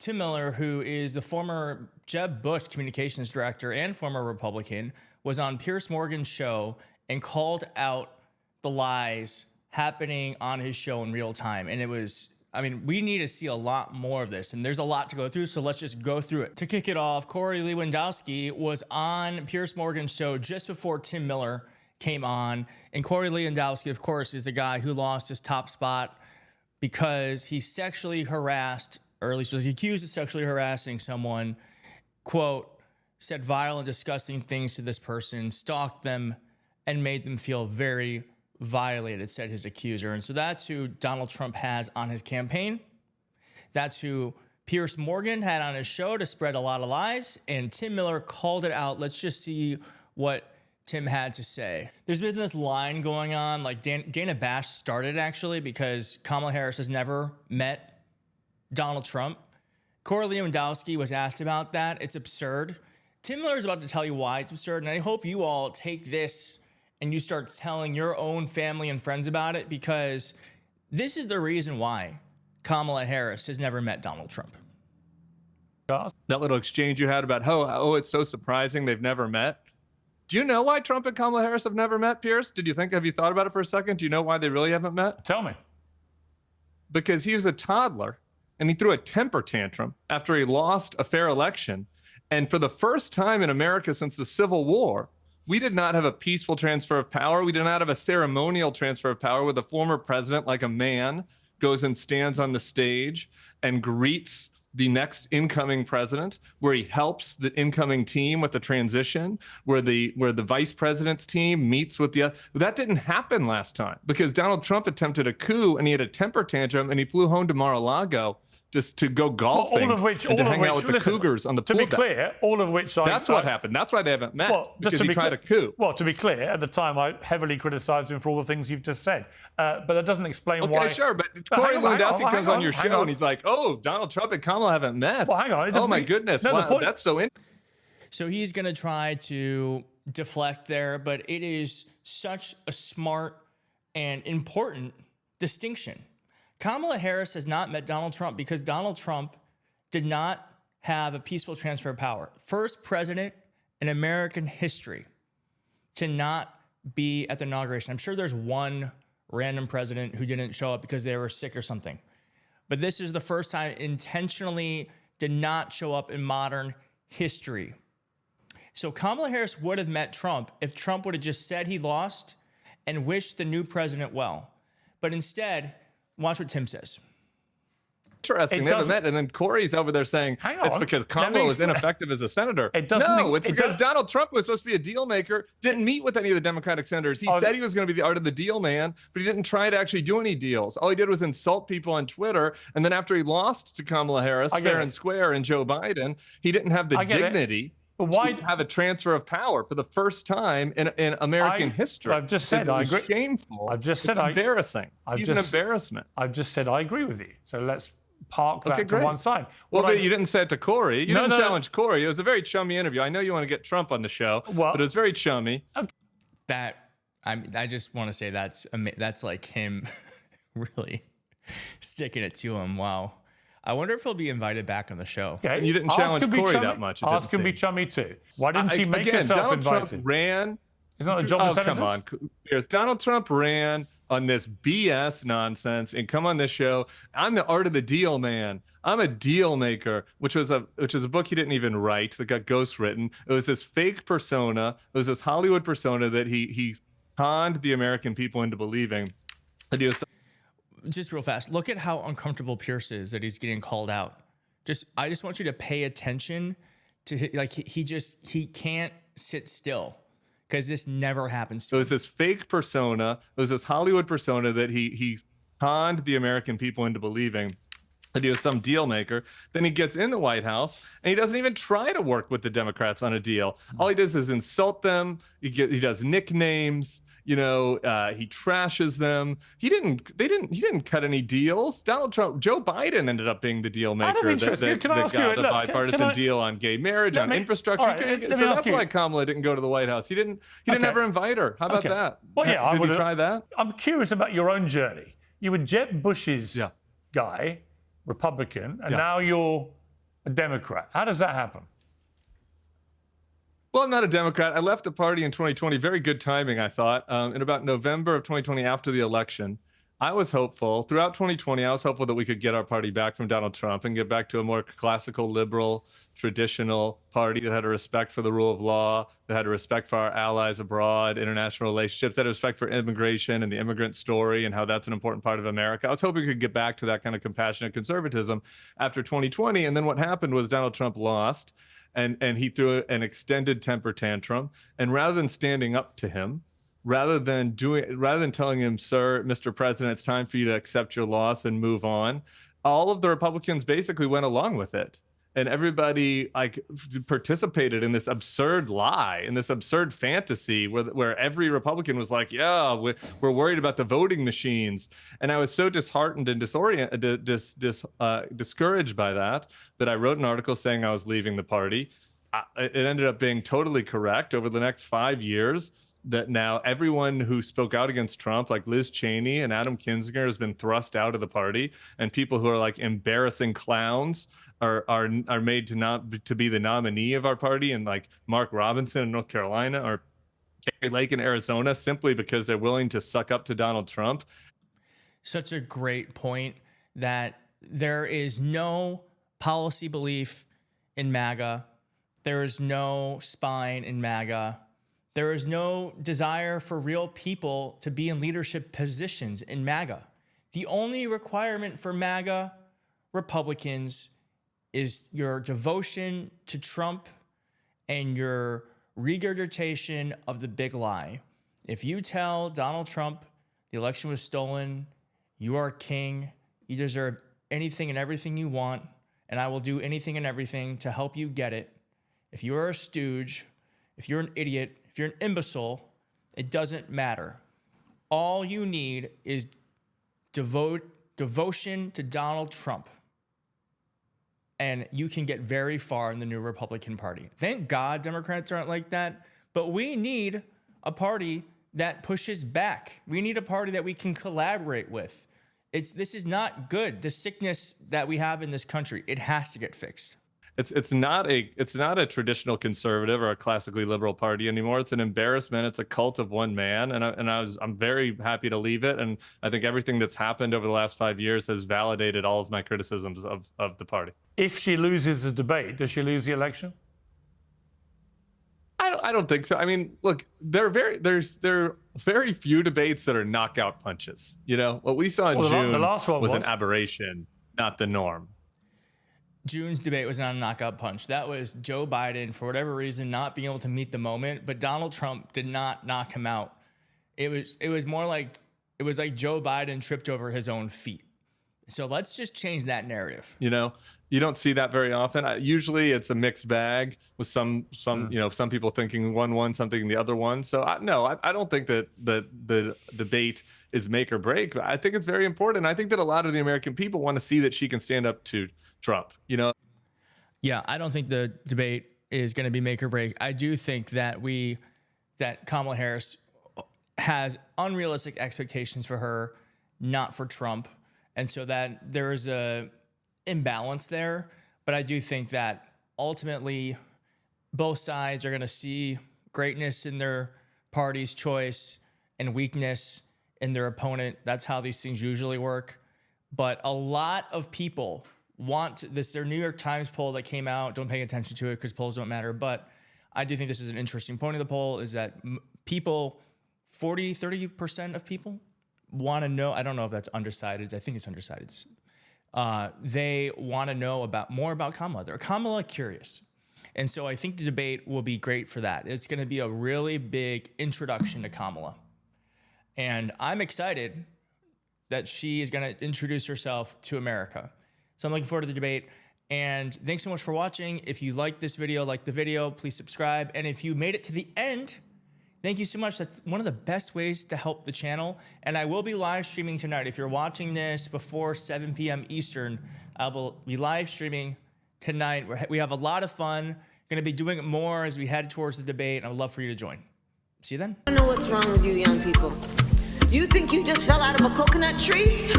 Tim Miller, who is the former Jeb Bush communications director and former Republican, was on Piers Morgan's show and called out the lies happening on his show in real time. And it was, I mean, we need to see a lot more of this, and there's a lot to go through, so let's just go through it. To kick it off, Corey Lewandowski was on Piers Morgan's show just before Tim Miller came on, and Corey Lewandowski, of course, is the guy who lost his top spot because he sexually harassed, or at least was accused of sexually harassing someone, quote, said vile and disgusting things to this person, stalked them, and made them feel very violated, said his accuser. And so that's who Donald Trump has on his campaign. That's who Piers Morgan had on his show to spread a lot of lies, and Tim Miller called it out. Let's just see what Tim had to say. There's been this line going on, like Dana Bash started actually, because Kamala Harris has never met Donald Trump. Corey Lewandowski was asked about that. It's absurd. Tim Miller is about to tell you why it's absurd, and I hope you all take this and you start telling your own family and friends about it, because this is the reason why Kamala Harris has never met Donald Trump. That little exchange you had about, it's so surprising they've never met. Do you know why Trump and Kamala Harris have never met, Pierce? Have you thought about it for a second? Do you know why they really haven't met? Tell me. Because he was a toddler and he threw a temper tantrum after he lost a fair election. And for the first time in America since the Civil War, we did not have a peaceful transfer of power. We did not have a ceremonial transfer of power where the former president, like a man, goes and stands on the stage and greets the next incoming president, where he helps the incoming team with the transition, where the vice president's team meets with the. That didn't happen last time because Donald Trump attempted a coup and he had a temper tantrum and he flew home to Mar-a-Lago just to go golfing and to hang out with the Cougars on the pool deck. To be clear, all of which That's what happened. That's why they haven't met, because he tried a coup. Well, to be clear, at the time, I heavily criticised him for all the things you've just said. But that doesn't explain why... Okay, sure, but Corey Lewandowski comes on your show and he's like, oh, Donald Trump and Kamala haven't met. Well, hang on. Oh, my goodness. No, wow, that's so interesting. So he's going to try to deflect there, but it is such a smart and important distinction. Kamala Harris has not met Donald Trump because Donald Trump did not have a peaceful transfer of power. First president in American history to not be at the inauguration. I'm sure there's one random president who didn't show up because they were sick or something. But this is the first time intentionally did not show up in modern history. So Kamala Harris would have met Trump if Trump would have just said he lost and wished the new president well. But instead, watch what Tim says. Interesting. They haven't met, and then Corey's over there saying it's because Kamala was ineffective as a senator. No, it's because Donald Trump was supposed to be a deal maker, didn't meet with any of the Democratic senators. He said he was going to be the art of the deal man, but he didn't try to actually do any deals. All he did was insult people on Twitter, and then after he lost to Kamala Harris fair and square and Joe Biden, he didn't have the dignity to have a transfer of power for the first time in American history. I've just said I agree. Shameful. I've just said it's embarrassing. He's an embarrassment. I've just said I agree with you. So let's park that to one side. Well, but you didn't say it to Corey. You didn't challenge Corey. It was a very chummy interview. I know you want to get Trump on the show, but it was very chummy. I just want to say that's like him really sticking it to him. Wow. I wonder if he'll be invited back on the show. Okay. You didn't challenge Corey that much. Ask can be chummy too. Why didn't she make herself invited? Donald Trump ran. Isn't that a job of senators? Come on. Donald Trump ran on this BS nonsense and come on this show. I'm the art of the deal man. I'm a deal maker, which was a book he didn't even write that got ghostwritten. It was this fake persona. It was this Hollywood persona that he conned the American people into believing that he was. Just real fast, look at how uncomfortable Pierce is that he's getting called out. I just want you to pay attention to he can't sit still because this never happens to him. It was this fake persona. It was this Hollywood persona that he conned the American people into believing that he was some deal maker. Then he gets in the White House and he doesn't even try to work with the Democrats on a deal. All he does is insult them. He does nicknames. He trashes them. He didn't cut any deals. Donald Trump, Joe Biden ended up being the deal maker that got a bipartisan deal on gay marriage, on infrastructure. So that's why Kamala didn't go to the White House. He didn't ever invite her. How about that? Well, yeah, Did you try that? I'm curious about your own journey. You were Jeb Bush's guy, Republican, and now you're a Democrat. How does that happen? Well, I'm not a Democrat. I left the party in 2020. Very good timing, I thought. In about November of 2020, after the election, I was hopeful. Throughout 2020, I was hopeful that we could get our party back from Donald Trump and get back to a more classical, liberal, traditional party that had a respect for the rule of law, that had a respect for our allies abroad, international relationships, that had a respect for immigration and the immigrant story and how that's an important part of America. I was hoping we could get back to that kind of compassionate conservatism after 2020. And then what happened was Donald Trump lost. And he threw an extended temper tantrum. And rather than standing up to him, rather than telling him, sir, Mr. President, it's time for you to accept your loss and move on, all of the Republicans basically went along with it. And everybody like participated in this absurd lie, in this absurd fantasy where every Republican was like, yeah, we're worried about the voting machines. And I was so disheartened and discouraged by that I wrote an article saying I was leaving the party. It ended up being totally correct. Over the next 5 years, that now everyone who spoke out against Trump, like Liz Cheney and Adam Kinzinger, has been thrust out of the party, and people who are like embarrassing clowns are made to be the nominee of our party, and like Mark Robinson in North Carolina or Kari Lake in Arizona, simply because they're willing to suck up to Donald Trump. Such a great point that there is no policy belief in MAGA. There is no spine in MAGA. There is no desire for real people to be in leadership positions in MAGA. The only requirement for MAGA Republicans is your devotion to Trump and your regurgitation of the big lie. If you tell Donald Trump the election was stolen, you are king, you deserve anything and everything you want, and I will do anything and everything to help you get it. If you are a stooge, if you're an idiot, if you're an imbecile, it doesn't matter. All you need is devotion to Donald Trump, and you can get very far in the new Republican Party. Thank God Democrats aren't like that, but we need a party that pushes back. We need a party that we can collaborate with. This is not good. The sickness that we have in this country, it has to get fixed. It's not a traditional conservative or a classically liberal party anymore. It's an embarrassment. It's a cult of one man, and I'm very happy to leave it. And I think everything that's happened over the last 5 years has validated all of my criticisms of the party. If she loses the debate, does she lose the election? I don't think so. I mean, look, there are very few debates that are knockout punches. You know, what we saw in June the last one was an aberration, not the norm. June's debate was not a knockout punch. That was Joe Biden, for whatever reason, not being able to meet the moment, but Donald Trump did not knock him out. It was more like, it was like Joe Biden tripped over his own feet. So let's just change that narrative. You know, you don't see that very often. Usually it's a mixed bag with some people thinking one won, something the other one. So I don't think that the debate is make or break. I think it's very important. I think that a lot of the American people want to see that she can stand up to Trump, you know? Yeah, I don't think the debate is going to be make or break. I do think that Kamala Harris has unrealistic expectations for her, not for Trump. And so that there is a imbalance there. But I do think that ultimately both sides are going to see greatness in their party's choice and weakness in their opponent. That's how these things usually work. But a lot of people want this. Their New York Times poll that came out, don't pay attention to it because polls don't matter. But I do think this is an interesting point of the poll, is that people, 30% of people want to know. I don't know if that's undecided. I think it's undecided. They want to know more about Kamala. They're Kamala curious. And so I think the debate will be great for that. It's going to be a really big introduction to Kamala. And I'm excited that she is going to introduce herself to America. So I'm looking forward to the debate. And thanks so much for watching. If you like this video, like the video, please subscribe. And if you made it to the end, thank you so much. That's one of the best ways to help the channel. And I will be live streaming tonight. If you're watching this before 7 p.m. Eastern, I will be live streaming tonight. We have a lot of fun. Going to be doing it more as we head towards the debate. And I would love for you to join. See you then. I don't know what's wrong with you young people. You think you just fell out of a coconut tree?